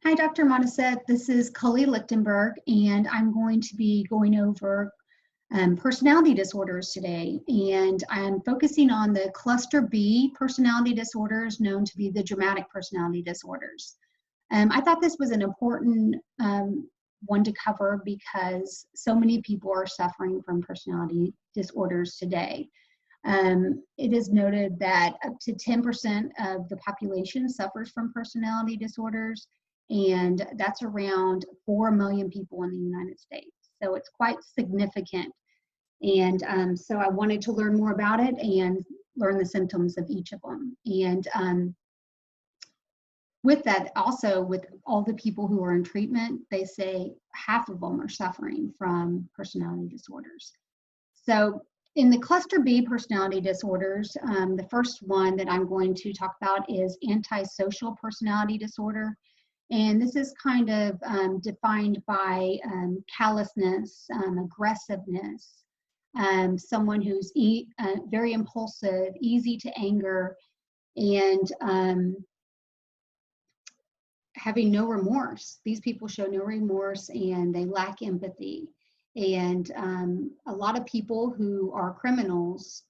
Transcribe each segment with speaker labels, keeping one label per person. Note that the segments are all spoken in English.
Speaker 1: Hi, Dr. Montesette. This is Culley Lichtenberg, and I'm going to be going over personality disorders today. And I'm focusing on the cluster B personality disorders, known to be the dramatic personality disorders. I thought this was an important one to cover because so many people are suffering from personality disorders today. It is noted that up to 10% of the population suffers from personality disorders, and that's around 4 million people in the United States. So it's quite significant. And so I wanted to learn more about it and learn the symptoms of each of them. And with that, also with all the people who are in treatment, they say half of them are suffering from personality disorders. So in the cluster B personality disorders, the first one that I'm going to talk about is antisocial personality disorder. And this is kind of defined by callousness, aggressiveness, someone who's very impulsive, easy to anger, and having no remorse. These people show no remorse and they lack empathy. And a lot of people who are criminals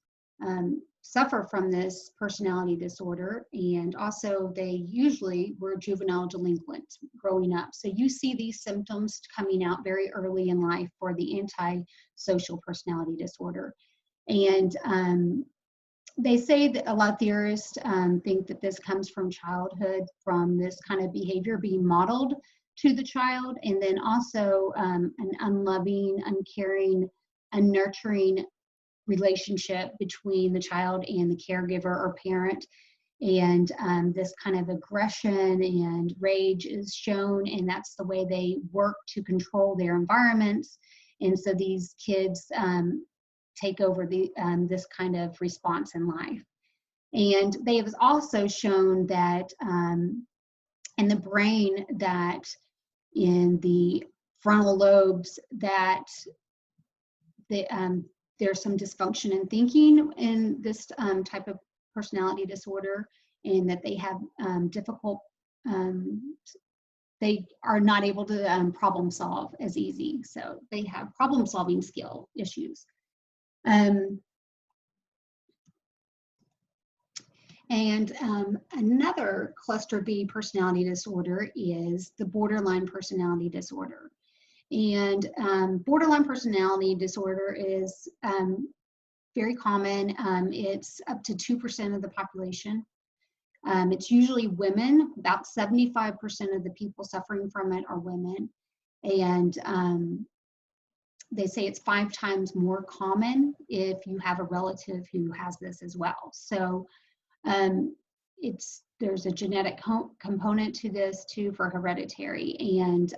Speaker 1: suffer from this personality disorder, and also they usually were juvenile delinquents growing up. So you see these symptoms coming out very early in life for the antisocial personality disorder. And they say that a lot of theorists think that this comes from childhood, from this kind of behavior being modeled to the child, and then also an unloving, uncaring, unnurturing relationship between the child and the caregiver or parent. And this kind of aggression and rage is shown, and that's the way they work to control their environments. And so these kids take over this kind of response in life. And they have also shown that in the brain, that in the frontal lobes, that there's some dysfunction in thinking in this type of personality disorder, and that they have they are not able to problem solve as easy. So they have problem solving skill issues. And another cluster B personality disorder is the borderline personality disorder. And borderline personality disorder is very common. It's up to 2% of the population. It's usually women. About 75% of the people suffering from it are women. And they say it's 5 times more common if you have a relative who has this as well. So there's a genetic component to this too, for hereditary. And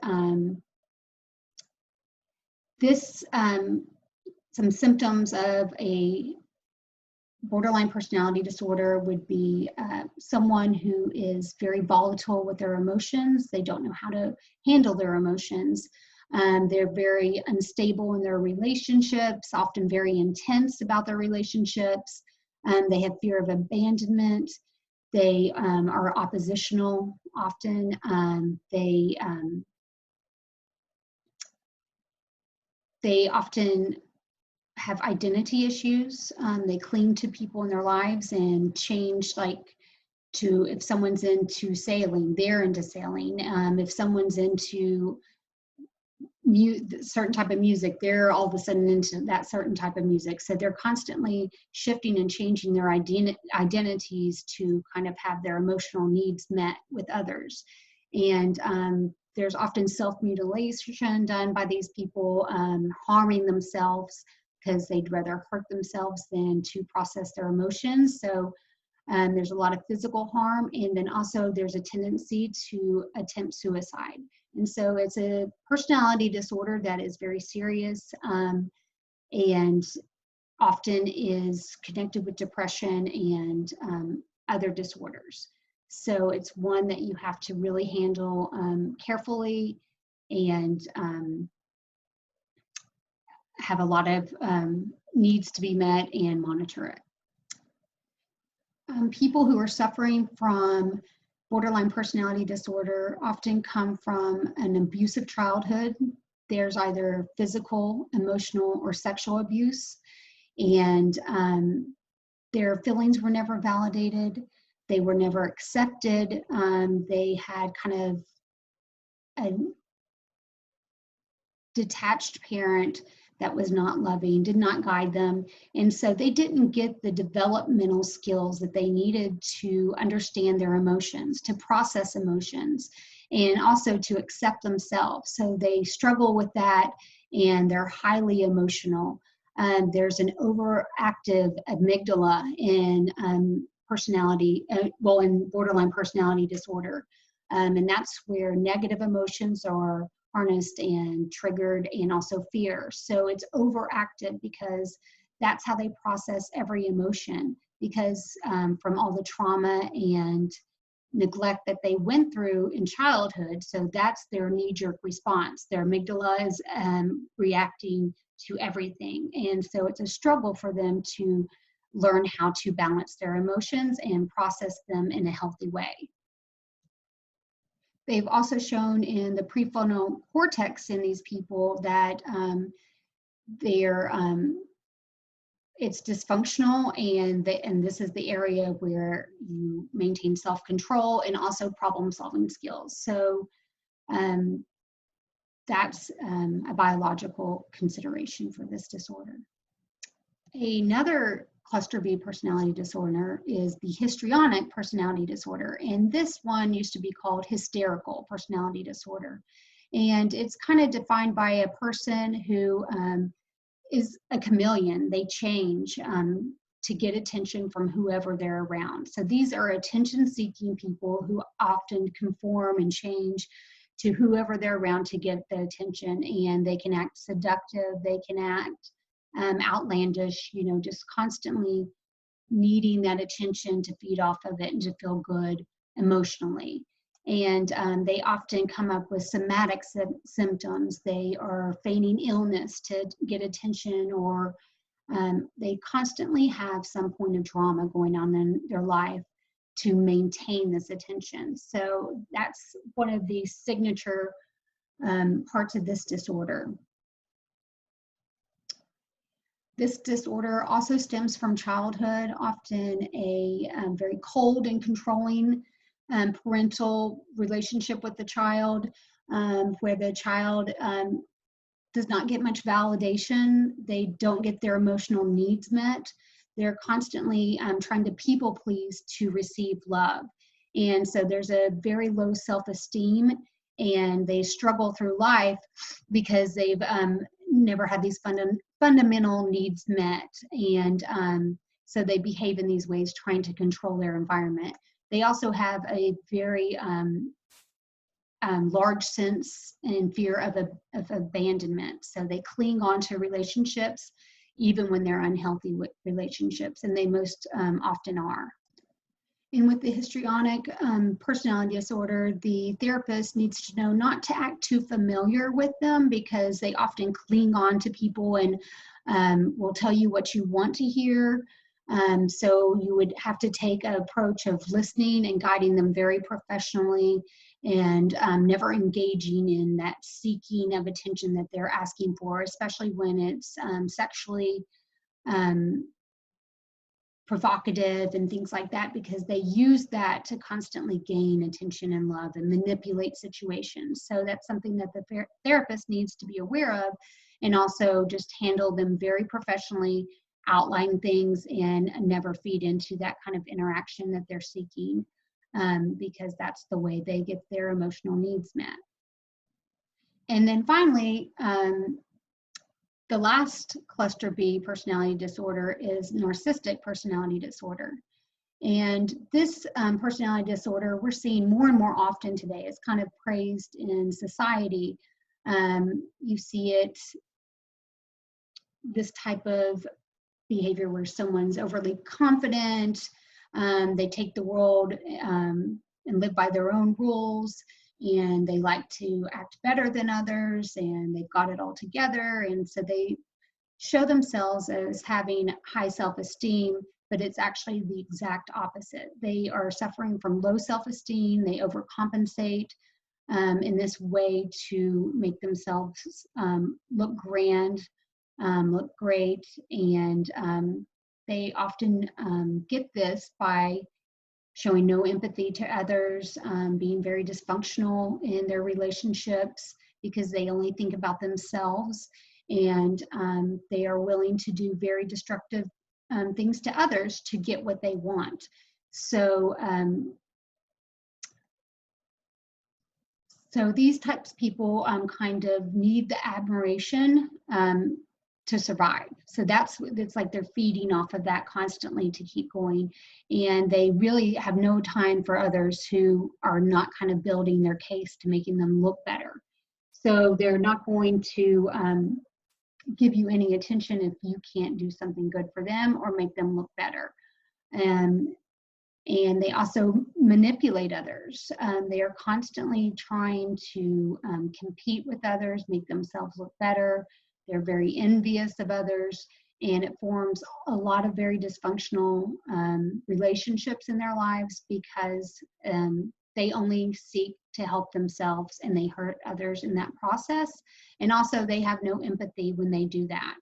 Speaker 1: some symptoms of a borderline personality disorder would be someone who is very volatile with their emotions. They don't know how to handle their emotions. They're very unstable in their relationships, often very intense about their relationships. They have fear of abandonment. They are oppositional often. They often have identity issues. They cling to people in their lives and change, like if someone's into sailing, they're into sailing. If someone's into certain type of music, they're all of a sudden into that certain type of music. So they're constantly shifting and changing their identities to kind of have their emotional needs met with others. And there's often self-mutilation done by these people, harming themselves because they'd rather hurt themselves than to process their emotions. So there's a lot of physical harm, and then also there's a tendency to attempt suicide. And so it's a personality disorder that is very serious, and often is connected with depression and other disorders. So it's one that you have to really handle carefully, and have a lot of needs to be met and monitor it. People who are suffering from borderline personality disorder often come from an abusive childhood. There's either physical, emotional, or sexual abuse, and their feelings were never validated. They were never accepted. They had kind of a detached parent that was not loving, did not guide them. And so they didn't get the developmental skills that they needed to understand their emotions, to process emotions, and also to accept themselves. So they struggle with that, and they're highly emotional. There's an overactive amygdala in personality, in borderline personality disorder. And that's where negative emotions are harnessed and triggered, and also fear. So it's overactive because that's how they process every emotion, because from all the trauma and neglect that they went through in childhood. So that's their knee-jerk response. Their amygdala is reacting to everything. And so it's a struggle for them to learn how to balance their emotions and process them in a healthy way. They've also shown in the prefrontal cortex in these people that it's dysfunctional, and this is the area where you maintain self-control and also problem-solving skills. So that's a biological consideration for this disorder. Another cluster B personality disorder is the histrionic personality disorder. And this one used to be called hysterical personality disorder. And it's kind of defined by a person who is a chameleon. They change to get attention from whoever they're around. So these are attention-seeking people who often conform and change to whoever they're around to get the attention. And they can act seductive, they can act outlandish, just constantly needing that attention to feed off of it and to feel good emotionally. And they often come up with somatic symptoms. They are feigning illness to get attention, or they constantly have some point of drama going on in their life to maintain this attention. So that's one of the signature parts of this disorder. This disorder also stems from childhood, often a very cold and controlling parental relationship with the child, where the child does not get much validation. They don't get their emotional needs met. They're constantly trying to people please to receive love. And so there's a very low self-esteem, and they struggle through life because they've never had these fundamental needs met. And so they behave in these ways, trying to control their environment. They also have a very large sense and fear of abandonment. So they cling on to relationships, even when they're unhealthy relationships, and they most often are. And with the histrionic personality disorder, the therapist needs to know not to act too familiar with them, because they often cling on to people and will tell you what you want to hear. So you would have to take an approach of listening and guiding them very professionally, and never engaging in that seeking of attention that they're asking for, especially when it's sexually provocative and things like that, because they use that to constantly gain attention and love and manipulate situations. So that's something that the therapist needs to be aware of, and also just handle them very professionally, outline things, and never feed into that kind of interaction that they're seeking, because that's the way they get their emotional needs met. And then finally, the last cluster B personality disorder is narcissistic personality disorder. And this personality disorder we're seeing more and more often today. It's kind of praised in society. You see it, this type of behavior where someone's overly confident, they take the world and live by their own rules, and they like to act better than others, and they've got it all together. And so they show themselves as having high self-esteem, but it's actually the exact opposite. They are suffering from low self-esteem. They overcompensate in this way to make themselves look grand, look great, and they often get this by showing no empathy to others, being very dysfunctional in their relationships because they only think about themselves, and they are willing to do very destructive things to others to get what they want. So, so these types of people kind of need the admiration to survive. So it's like they're feeding off of that constantly to keep going. And they really have no time for others who are not kind of building their case to making them look better. So they're not going to give you any attention if you can't do something good for them or make them look better. And they also manipulate others. They are constantly trying to compete with others, make themselves look better. They're very envious of others, and it forms a lot of very dysfunctional relationships in their lives because they only seek to help themselves and they hurt others in that process. And also they have no empathy when they do that.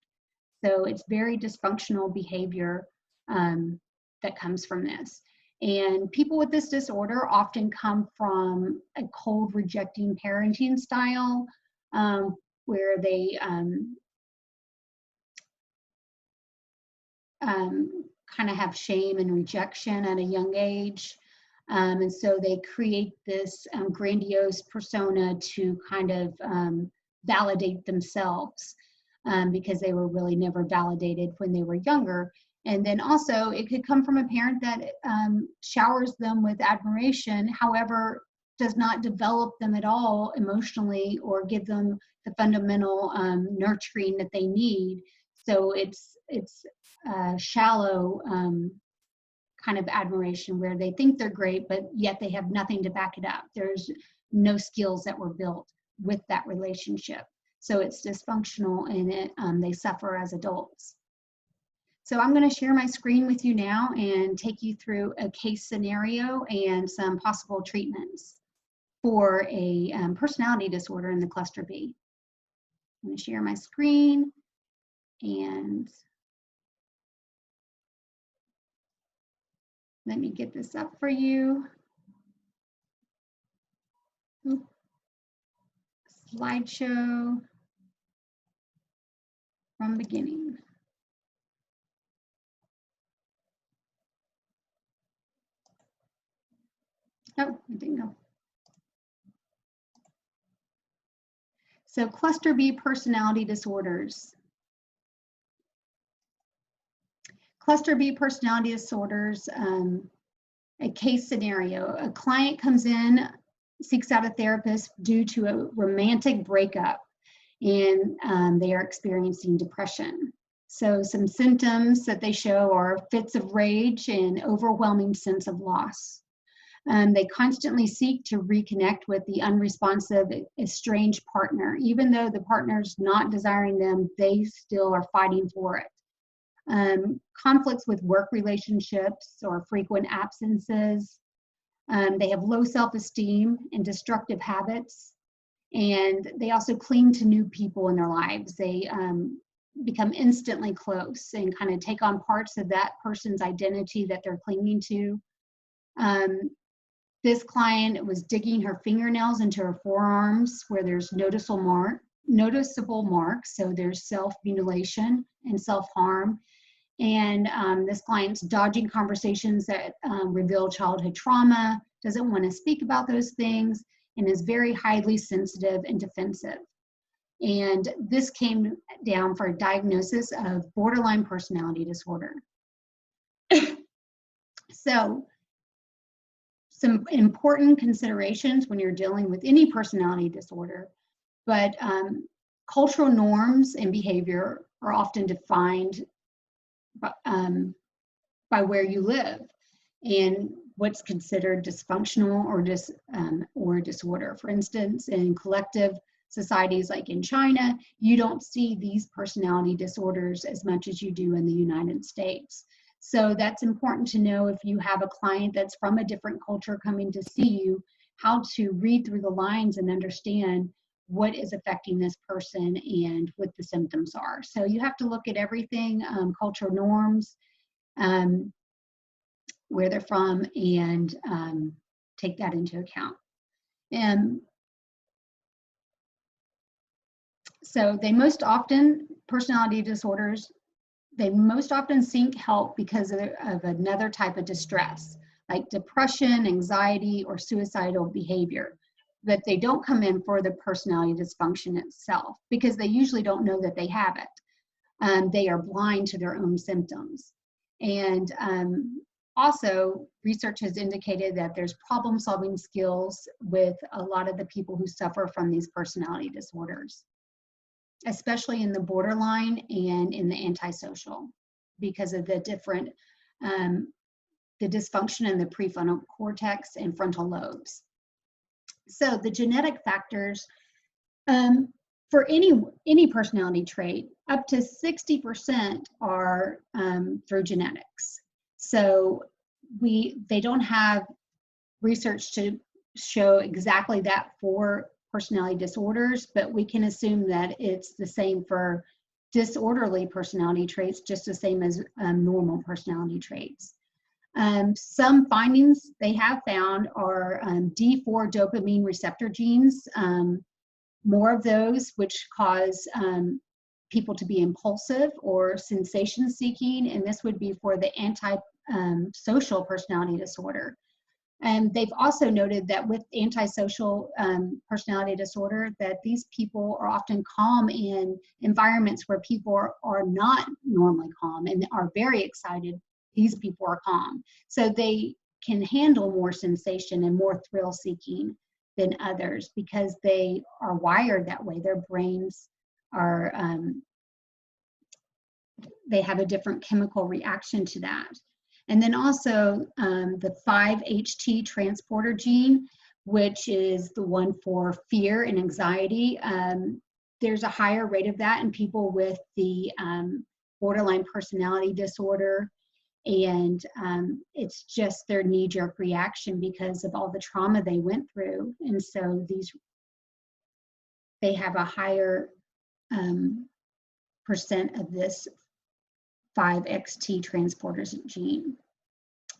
Speaker 1: So it's very dysfunctional behavior that comes from this. And people with this disorder often come from a cold, rejecting parenting style where they kind of have shame and rejection at a young age. And so they create this grandiose persona to kind of validate themselves because they were really never validated when they were younger. And then also it could come from a parent that showers them with admiration, however, does not develop them at all emotionally or give them the fundamental nurturing that they need. So it's shallow kind of admiration where they think they're great, but yet they have nothing to back it up. There's no skills that were built with that relationship. So it's dysfunctional and they suffer as adults. So I'm going to share my screen with you now and take you through a case scenario and some possible treatments for a personality disorder in the cluster B. I'm going to share my screen and let me get this up for you. Oop. Slideshow from beginning. Oh, it didn't go. So cluster B personality disorders. Cluster B personality disorders, a case scenario. A client comes in, seeks out a therapist due to a romantic breakup, and they are experiencing depression. So some symptoms that they show are fits of rage and overwhelming sense of loss. They constantly seek to reconnect with the unresponsive, estranged partner. Even though the partner's not desiring them, they still are fighting for it. Conflicts with work relationships or frequent absences. They have low self-esteem and destructive habits. And they also cling to new people in their lives. They become instantly close and kind of take on parts of that person's identity that they're clinging to. This client was digging her fingernails into her forearms where there's noticeable marks, so there's self-mutilation and self-harm. And this client's dodging conversations that reveal childhood trauma, doesn't want to speak about those things, and is very highly sensitive and defensive. And this came down for a diagnosis of borderline personality disorder. So, some important considerations when you're dealing with any personality disorder, but cultural norms and behavior are often defined by where you live and what's considered dysfunctional or disorder. For instance, in collective societies like in China, you don't see these personality disorders as much as you do in the United States. So that's important to know if you have a client that's from a different culture coming to see you, how to read through the lines and understand what is affecting this person and what the symptoms are. So you have to look at everything, cultural norms, where they're from, and take that into account. And so personality disorders, they most often seek help because of another type of distress, like depression, anxiety, or suicidal behavior. But they don't come in for the personality dysfunction itself because they usually don't know that they have it. They are blind to their own symptoms. And also, research has indicated that there's problem-solving skills with a lot of the people who suffer from these personality disorders, especially in the borderline and in the antisocial, because of the different, the dysfunction in the prefrontal cortex and frontal lobes. So the genetic factors, for any personality trait, up to 60% are through genetics. So they don't have research to show exactly that for personality disorders, but we can assume that it's the same for disorderly personality traits, just the same as normal personality traits. Some findings they have found are D4 dopamine receptor genes, more of those, which cause people to be impulsive or sensation seeking, and this would be for the antisocial personality disorder. And they've also noted that with antisocial personality disorder, that these people are often calm in environments where people are not normally calm and are very excited. These people are calm. So they can handle more sensation and more thrill seeking than others because they are wired that way. Their brains are, they have a different chemical reaction to that. And then also the 5-HT transporter gene, which is the one for fear and anxiety. There's a higher rate of that in people with the borderline personality disorder. And it's just their knee-jerk reaction because of all the trauma they went through. And so they have a higher percent of this 5-XT transporters gene.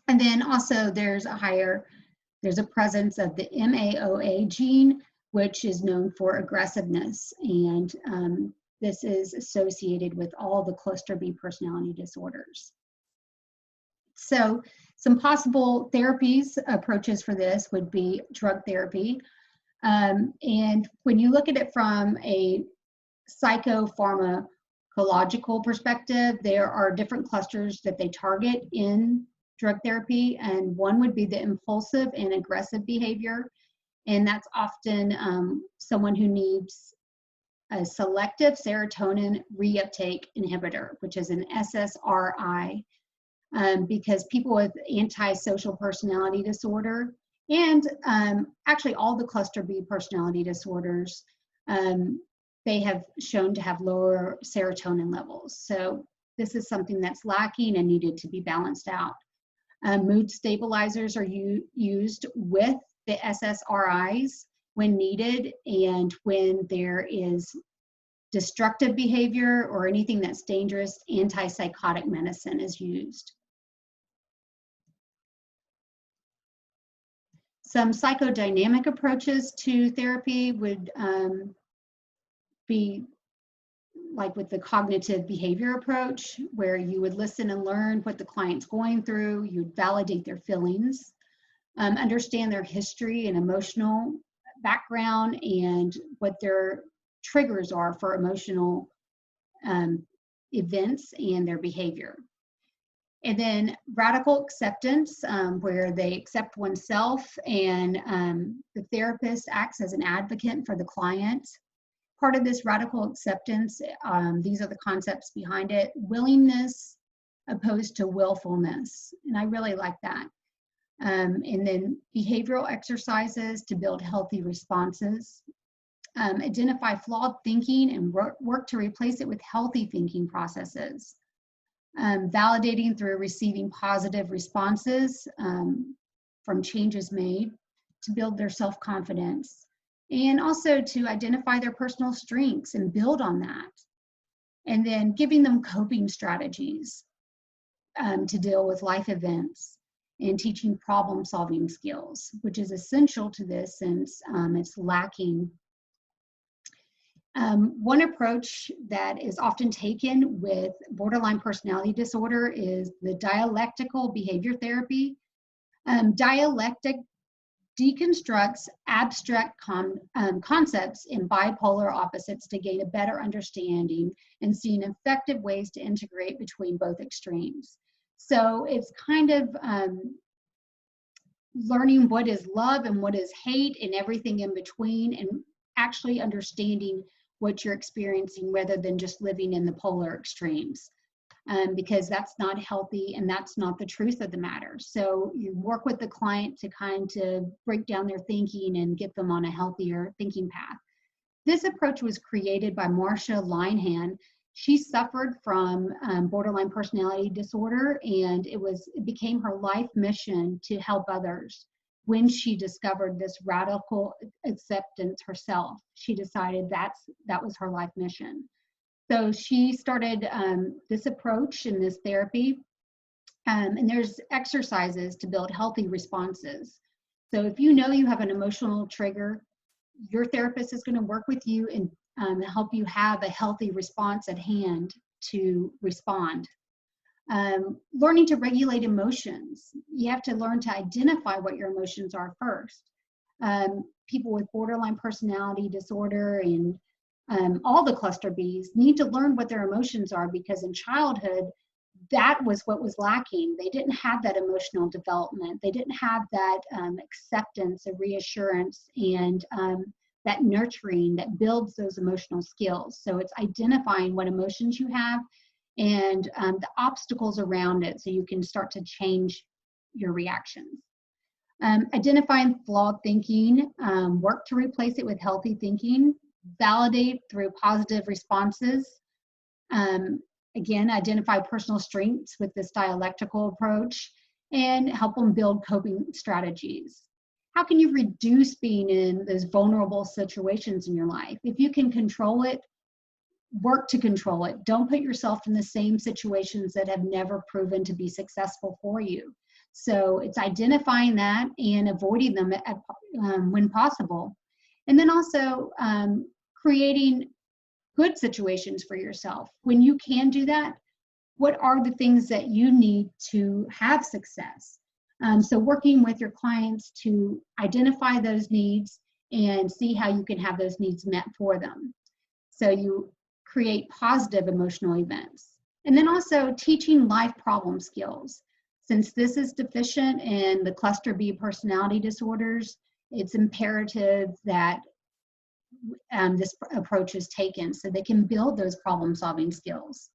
Speaker 1: And then also there's a presence of the MAOA gene, which is known for aggressiveness. And this is associated with all the cluster B personality disorders. So some possible therapies approaches for this would be drug therapy. And when you look at it from a psychopharmacological perspective, there are different clusters that they target in drug therapy, and one would be the impulsive and aggressive behavior, and that's often someone who needs a selective serotonin reuptake inhibitor, which is an SSRI, because people with antisocial personality disorder and actually all the cluster B personality disorders, they have shown to have lower serotonin levels. So this is something that's lacking and needed to be balanced out. Mood stabilizers are used with the SSRIs when needed, and when there is destructive behavior or anything that's dangerous, antipsychotic medicine is used. Some psychodynamic approaches to therapy would be like with the cognitive behavior approach, where you would listen and learn what the client's going through, you'd validate their feelings, understand their history and emotional background and what their triggers are for emotional events and their behavior. And then radical acceptance, where they accept oneself and the therapist acts as an advocate for the client. Part of this radical acceptance, these are the concepts behind it: willingness opposed to willfulness. And I really like that. And then behavioral exercises to build healthy responses. Identify flawed thinking and work to replace it with healthy thinking processes. validating through receiving positive responses from changes made to build their self-confidence, and also to identify their personal strengths and build on that. And then giving them coping strategies to deal with life events, and teaching problem-solving skills, which is essential to this since it's lacking. One approach that is often taken with borderline personality disorder is the dialectical behavior therapy. Dialectic deconstructs abstract concepts in bipolar opposites to gain a better understanding and seeing effective ways to integrate between both extremes. So it's kind of learning what is love and what is hate and everything in between, and actually understanding what you're experiencing rather than just living in the polar extremes. Because that's not healthy and that's not the truth of the matter. So you work with the client to kind of break down their thinking and get them on a healthier thinking path. This approach was created by Marcia Linehan. She suffered from borderline personality disorder, and it became her life mission to help others. When she discovered this radical acceptance herself, she decided that was her life mission. So she started this approach and this therapy, and there's exercises to build healthy responses. So if you know you have an emotional trigger, your therapist is going to work with you and help you have a healthy response at hand to respond. Learning to regulate emotions. You have to learn to identify what your emotions are first. People with borderline personality disorder and all the cluster Bs need to learn what their emotions are, because in childhood, that was what was lacking. They didn't have that emotional development. They didn't have that acceptance and reassurance and that nurturing that builds those emotional skills. So it's identifying what emotions you have and the obstacles around it so you can start to change your reactions. Identifying flawed thinking, work to replace it with healthy thinking, validate through positive responses. Again, identify personal strengths with this dialectical approach and help them build coping strategies. How can you reduce being in those vulnerable situations in your life? If you can control it, work to control it. Don't put yourself in the same situations that have never proven to be successful for you. So it's identifying that and avoiding them when possible. And then also creating good situations for yourself. When you can do that, what are the things that you need to have success? So working with your clients to identify those needs and see how you can have those needs met for them. So you create positive emotional events. And then also teaching life problem skills. Since this is deficient in the cluster B personality disorders, it's imperative that this approach is taken so they can build those problem-solving skills.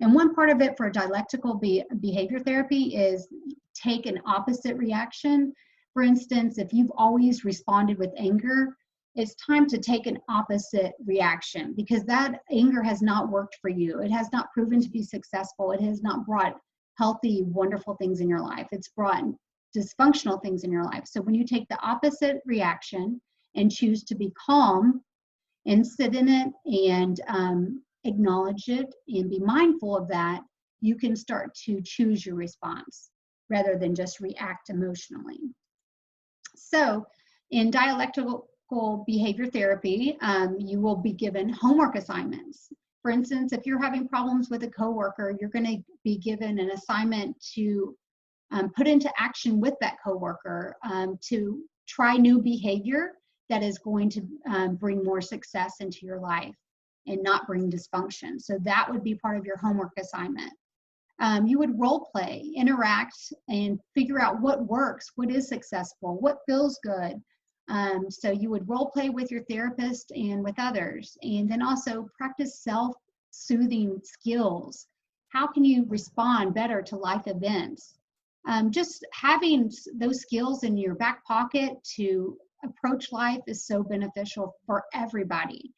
Speaker 1: And one part of it for dialectical behavior therapy is take an opposite reaction. For instance, if you've always responded with anger, it's time to take an opposite reaction, because that anger has not worked for you. It has not proven to be successful. It has not brought healthy, wonderful things in your life. It's brought dysfunctional things in your life. So when you take the opposite reaction and choose to be calm and sit in it and acknowledge it and be mindful of that, you can start to choose your response rather than just react emotionally. So in dialectical behavior therapy, you will be given homework assignments. For instance, if you're having problems with a coworker, you're going to be given an assignment to put into action with that coworker to try new behavior that is going to bring more success into your life and not bring dysfunction. So that would be part of your homework assignment. You would role play, interact, and figure out what works, what is successful, what feels good. So you would role play with your therapist and with others, and then also practice self-soothing skills. How can you respond better to life events? Just having those skills in your back pocket to approach life is so beneficial for everybody,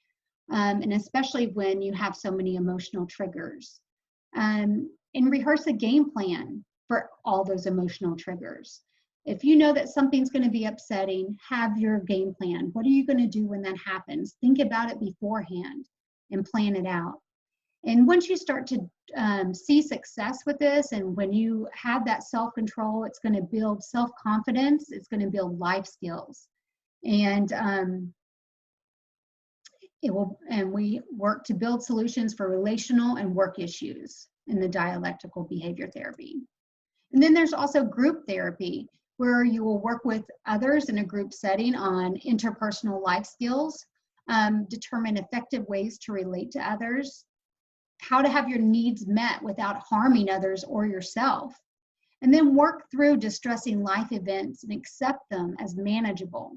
Speaker 1: and especially when you have so many emotional triggers. And and rehearse a game plan for all those emotional triggers. If you know that something's going to be upsetting, have your game plan. What are you going to do when that happens? Think about it beforehand and plan it out. And once you start to see success with this, and when you have that self-control, it's going to build self-confidence, it's going to build life skills. And we work to build solutions for relational and work issues in the dialectical behavior therapy. And then there's also group therapy, where you will work with others in a group setting on interpersonal life skills, determine effective ways to relate to others, how to have your needs met without harming others or yourself, and then work through distressing life events and accept them as manageable.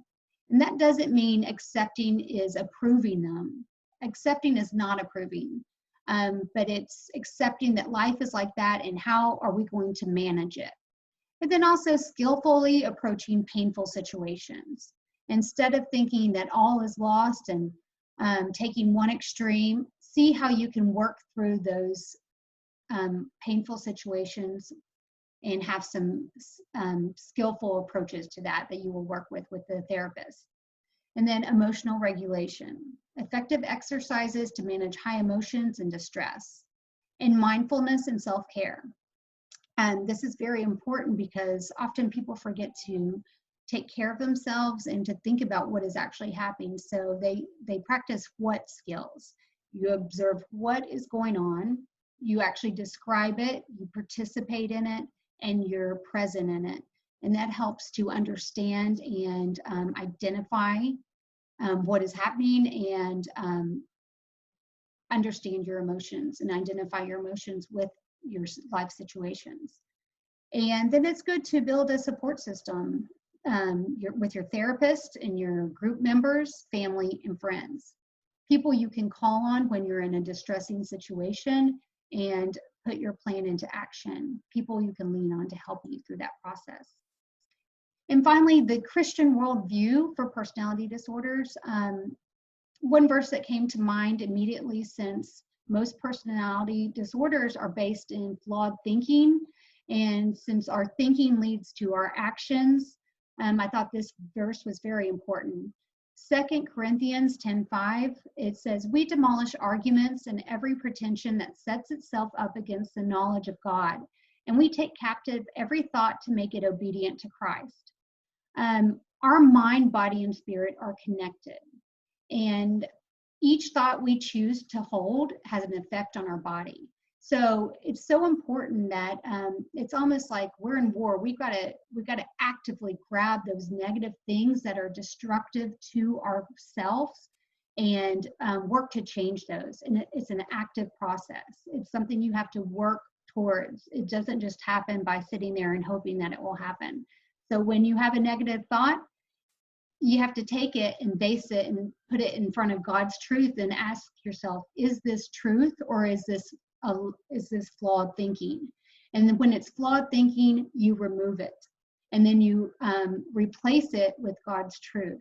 Speaker 1: And that doesn't mean accepting is approving them. Accepting is not approving, but it's accepting that life is like that and how are we going to manage it. And then also skillfully approaching painful situations. Instead of thinking that all is lost and taking one extreme, see how you can work through those painful situations and have some skillful approaches to that you will work with the therapist. And then emotional regulation, effective exercises to manage high emotions and distress, and mindfulness and self-care. And this is very important because often people forget to take care of themselves and to think about what is actually happening. So they practice what skills. You observe what is going on, you actually describe it, you participate in it, and you're present in it. And that helps to understand and identify what is happening and understand your emotions and identify your emotions with your life situations. And then it's good to build a support system with your therapist and your group members, family, and friends. People you can call on when you're in a distressing situation and put your plan into action. People you can lean on to help you through that process. And finally, the Christian worldview for personality disorders. One verse that came to mind immediately, since most personality disorders are based in flawed thinking, and since our thinking leads to our actions, I thought this verse was very important. 2 Corinthians 10:5, it says, "We demolish arguments and every pretension that sets itself up against the knowledge of God, and we take captive every thought to make it obedient to Christ." Our mind, body, and spirit are connected, and each thought we choose to hold has an effect on our body. So it's so important that it's almost like we're in war. We've got to actively grab those negative things that are destructive to ourselves and work to change those. And it's an active process. It's something you have to work towards. It doesn't just happen by sitting there and hoping that it will happen. So when you have a negative thought, you have to take it and base it and put it in front of God's truth and ask yourself, is this truth or is this flawed thinking? And then when it's flawed thinking, you remove it. And then you replace it with God's truth.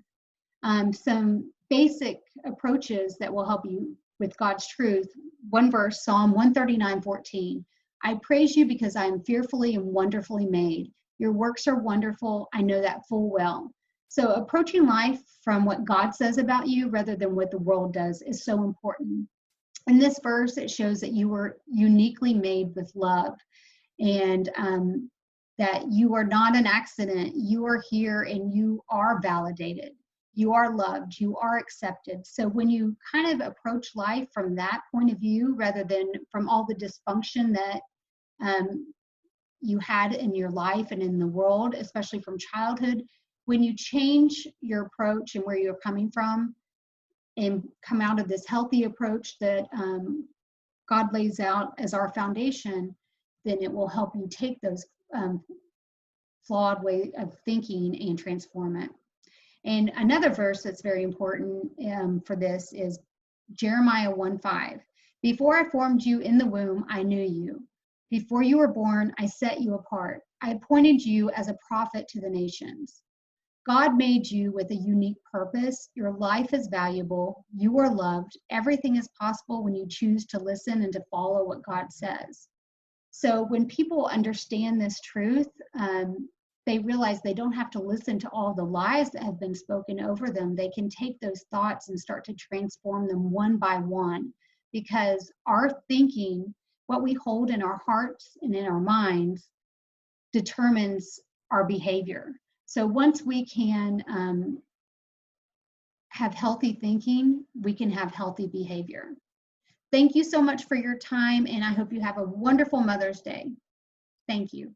Speaker 1: Some basic approaches that will help you with God's truth. One verse, Psalm 139:14. "I praise you because I am fearfully and wonderfully made. Your works are wonderful. I know that full well." So approaching life from what God says about you rather than what the world does is so important. In this verse, it shows that you were uniquely made with love, and that you are not an accident. You are here and you are validated. You are loved. You are accepted. So when you kind of approach life from that point of view, rather than from all the dysfunction that you had in your life and in the world, especially from childhood, when you change your approach and where you're coming from and come out of this healthy approach that God lays out as our foundation, then it will help you take those flawed way of thinking and transform it. And another verse that's very important for this is Jeremiah 1:5. "Before I formed you in the womb, I knew you. Before you were born, I set you apart. I appointed you as a prophet to the nations." God made you with a unique purpose. Your life is valuable. You are loved. Everything is possible when you choose to listen and to follow what God says. So when people understand this truth, they realize they don't have to listen to all the lies that have been spoken over them. They can take those thoughts and start to transform them one by one, because our thinking, what we hold in our hearts and in our minds, determines our behavior. So once we can have healthy thinking, we can have healthy behavior. Thank you so much for your time, and I hope you have a wonderful Mother's Day. Thank you.